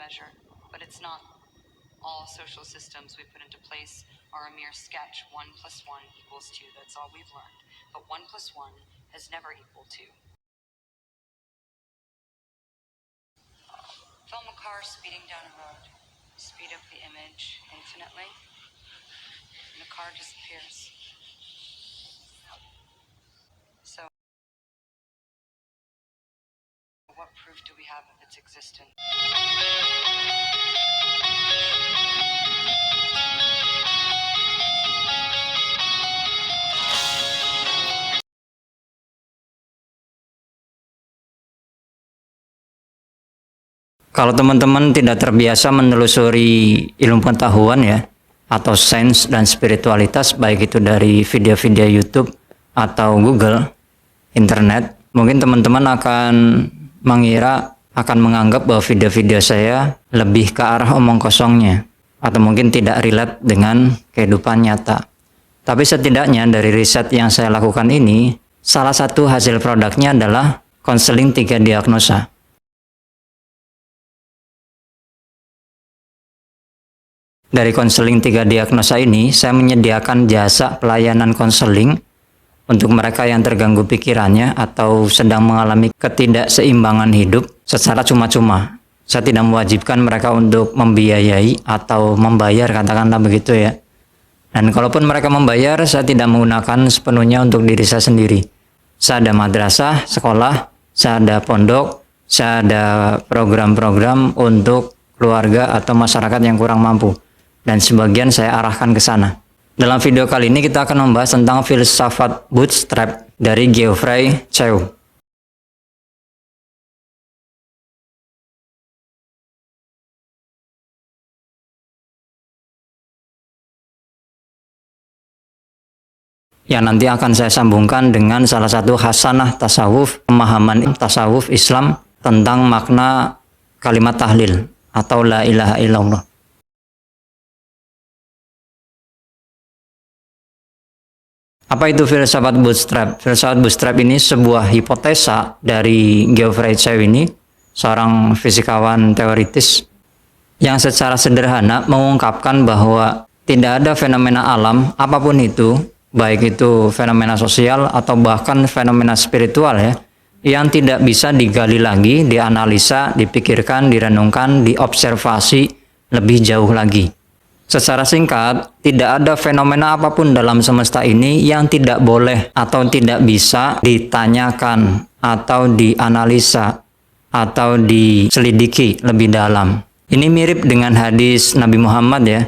measure, but it's not. All social systems we put into place are a mere sketch. 1 + 1 = 2. That's all we've learned. But 1 + 1 has never equaled 2. Film a car speeding down a road. Speed up the image infinitely, and the car disappears. So, what proof do we have of its existence? Kalau teman-teman tidak terbiasa menelusuri ilmu pengetahuan ya, atau sains dan spiritualitas, baik itu dari video-video YouTube atau Google, internet, mungkin teman-teman akan menganggap bahwa video-video saya lebih ke arah omong kosongnya, atau mungkin tidak relate dengan kehidupan nyata. Tapi setidaknya dari riset yang saya lakukan ini, salah satu hasil produknya adalah konseling 3 diagnosa. Dari konseling 3 diagnosa ini, saya menyediakan jasa pelayanan konseling untuk mereka yang terganggu pikirannya atau sedang mengalami ketidakseimbangan hidup secara cuma-cuma. Saya tidak mewajibkan mereka untuk membiayai atau membayar, katakanlah begitu ya. Dan kalaupun mereka membayar, saya tidak menggunakan sepenuhnya untuk diri saya sendiri. Saya ada madrasah, sekolah, saya ada pondok, saya ada program-program untuk keluarga atau masyarakat yang kurang mampu. Dan sebagian saya arahkan ke sana. Dalam video kali ini kita akan membahas tentang filsafat bootstrap dari Geoffrey Chauvet. Yang nanti akan saya sambungkan dengan salah satu hasanah tasawuf, pemahaman tasawuf Islam tentang makna kalimat tahlil atau la ilaha illallah. Apa itu filsafat bootstrap? Filsafat bootstrap ini sebuah hipotesa dari Geoffrey Chauvet ini, seorang fisikawan teoritis yang secara sederhana mengungkapkan bahwa tidak ada fenomena alam apapun itu, baik itu fenomena sosial atau bahkan fenomena spiritual ya, yang tidak bisa digali lagi, dianalisa, dipikirkan, direnungkan, diobservasi lebih jauh lagi. Secara singkat, tidak ada fenomena apapun dalam semesta ini yang tidak boleh atau tidak bisa ditanyakan atau dianalisa atau diselidiki lebih dalam. Ini mirip dengan hadis Nabi Muhammad ya,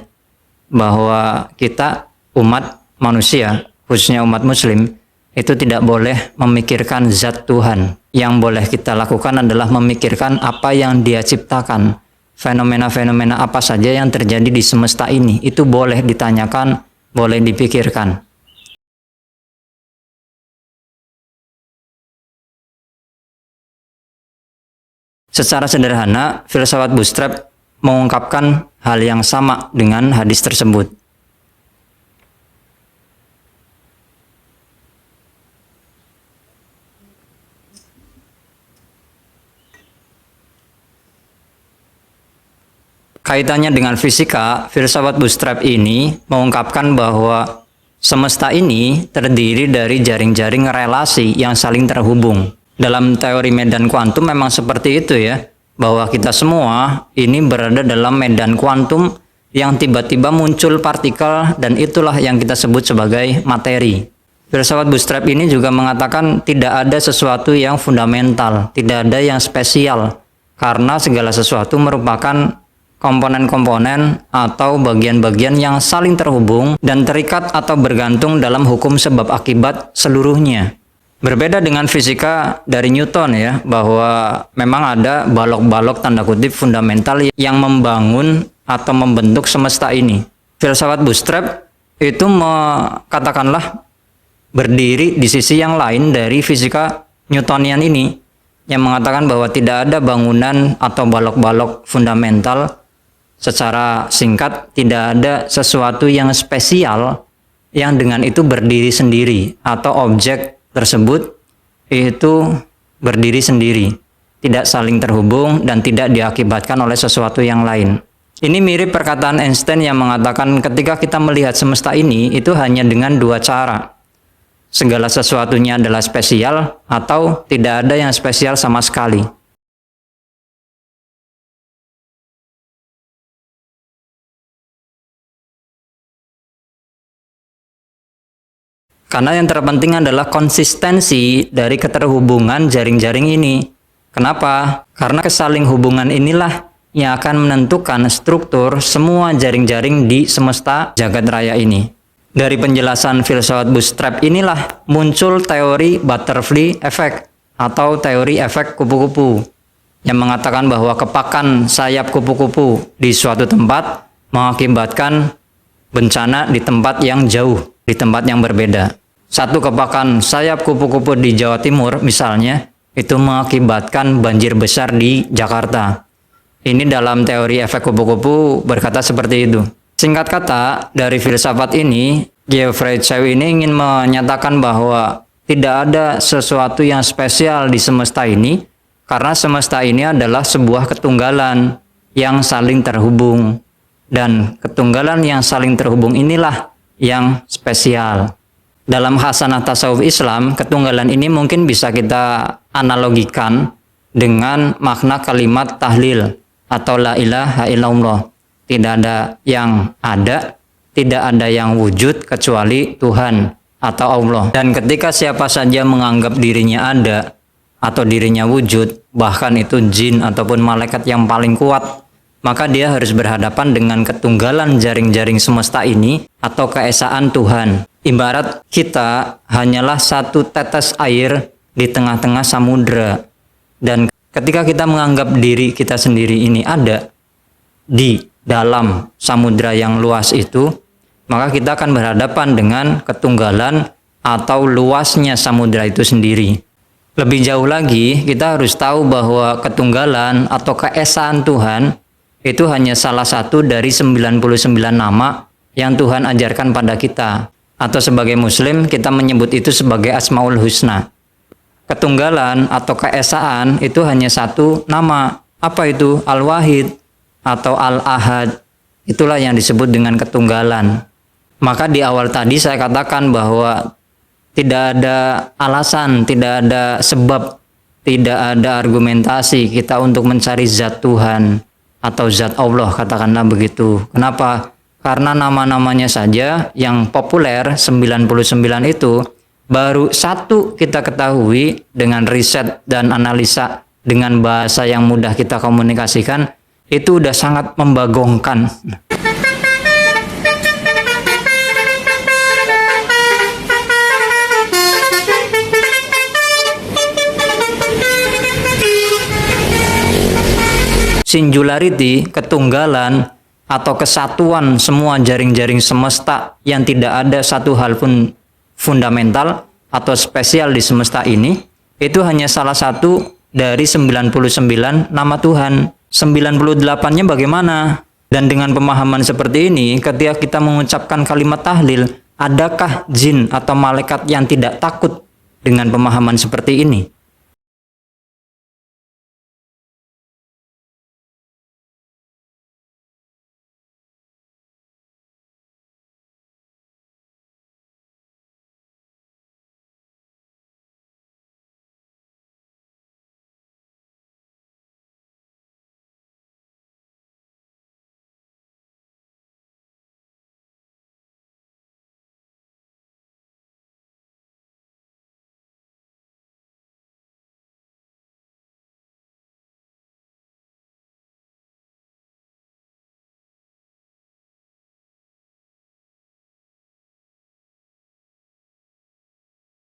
bahwa kita umat manusia, khususnya umat muslim, itu tidak boleh memikirkan zat Tuhan. Yang boleh kita lakukan adalah memikirkan apa yang Dia ciptakan. Fenomena-fenomena apa saja yang terjadi di semesta ini, itu boleh ditanyakan, boleh dipikirkan. Secara sederhana, filsafat bootstrap mengungkapkan hal yang sama dengan hadis tersebut. Kaitannya dengan fisika, filsafat bootstrap ini mengungkapkan bahwa semesta ini terdiri dari jaring-jaring relasi yang saling terhubung. Dalam teori medan kuantum memang seperti itu ya, bahwa kita semua ini berada dalam medan kuantum yang tiba-tiba muncul partikel dan itulah yang kita sebut sebagai materi. Filsafat bootstrap ini juga mengatakan tidak ada sesuatu yang fundamental, tidak ada yang spesial, karena segala sesuatu merupakan komponen-komponen atau bagian-bagian yang saling terhubung dan terikat atau bergantung dalam hukum sebab akibat seluruhnya. Berbeda dengan fisika dari Newton ya, bahwa memang ada balok-balok tanda kutip fundamental yang membangun atau membentuk semesta ini. Filsafat bootstrap itu katakanlah berdiri di sisi yang lain dari fisika Newtonian ini, yang mengatakan bahwa tidak ada bangunan atau balok-balok fundamental. Secara singkat, tidak ada sesuatu yang spesial yang dengan itu berdiri sendiri atau objek tersebut itu berdiri sendiri. tidak saling terhubung, dan tidak diakibatkan oleh sesuatu yang lain. Ini mirip perkataan Einstein yang mengatakan ketika kita melihat semesta ini, itu hanya dengan dua cara. Segala sesuatunya adalah spesial atau tidak ada yang spesial sama sekali. Karena yang terpenting adalah konsistensi dari keterhubungan jaring-jaring ini. Kenapa? Karena kesaling hubungan inilah yang akan menentukan struktur semua jaring-jaring di semesta jagat raya ini. Dari penjelasan filsafat Bootstrap inilah muncul teori butterfly effect atau teori efek kupu-kupu yang mengatakan bahwa kepakan sayap kupu-kupu di suatu tempat mengakibatkan bencana di tempat yang jauh, di tempat yang berbeda. Satu kepakan sayap kupu-kupu di Jawa Timur misalnya, itu mengakibatkan banjir besar di Jakarta. Ini dalam teori efek kupu-kupu berkata seperti itu. Singkat kata, dari filsafat ini, Geoffrey Chauvet ini ingin menyatakan bahwa tidak ada sesuatu yang spesial di semesta ini, karena semesta ini adalah sebuah ketunggalan yang saling terhubung. Dan ketunggalan yang saling terhubung inilah yang spesial. Dalam hasanah tasawuf Islam, ketunggalan ini mungkin bisa kita analogikan dengan makna kalimat tahlil atau la ilaha illallah. Tidak ada yang ada, tidak ada yang wujud kecuali Tuhan atau Allah. Dan ketika siapa saja menganggap dirinya ada atau dirinya wujud, bahkan itu jin ataupun malaikat yang paling kuat, maka dia harus berhadapan dengan ketunggalan jaring-jaring semesta ini atau keesaan Tuhan. Ibarat kita hanyalah satu tetes air di tengah-tengah samudra. Dan ketika kita menganggap diri kita sendiri ini ada di dalam samudra yang luas itu, maka kita akan berhadapan dengan ketunggalan atau luasnya samudra itu sendiri. Lebih jauh lagi, kita harus tahu bahwa ketunggalan atau keesaan Tuhan itu hanya salah satu dari 99 nama yang Tuhan ajarkan pada kita. Atau sebagai Muslim, kita menyebut itu sebagai Asmaul Husna. Ketunggalan atau keesaan itu hanya satu nama. Apa itu? Al-Wahid atau Al-Ahad. Itulah yang disebut dengan ketunggalan. Maka di awal tadi saya katakan bahwa tidak ada alasan, tidak ada sebab, tidak ada argumentasi kita untuk mencari zat Tuhan atau zat Allah, katakanlah begitu. Kenapa? Karena nama-namanya saja yang populer 99 itu baru satu kita ketahui dengan riset dan analisa dengan bahasa yang mudah kita komunikasikan, itu udah sangat membagongkan. Singularity, ketunggalan, atau kesatuan semua jaring-jaring semesta yang tidak ada satu hal pun fundamental atau spesial di semesta ini, itu hanya salah satu dari 99 nama Tuhan. 98-nya bagaimana? Dan dengan pemahaman seperti ini, ketika kita mengucapkan kalimat tahlil, adakah jin atau malaikat yang tidak takut dengan pemahaman seperti ini?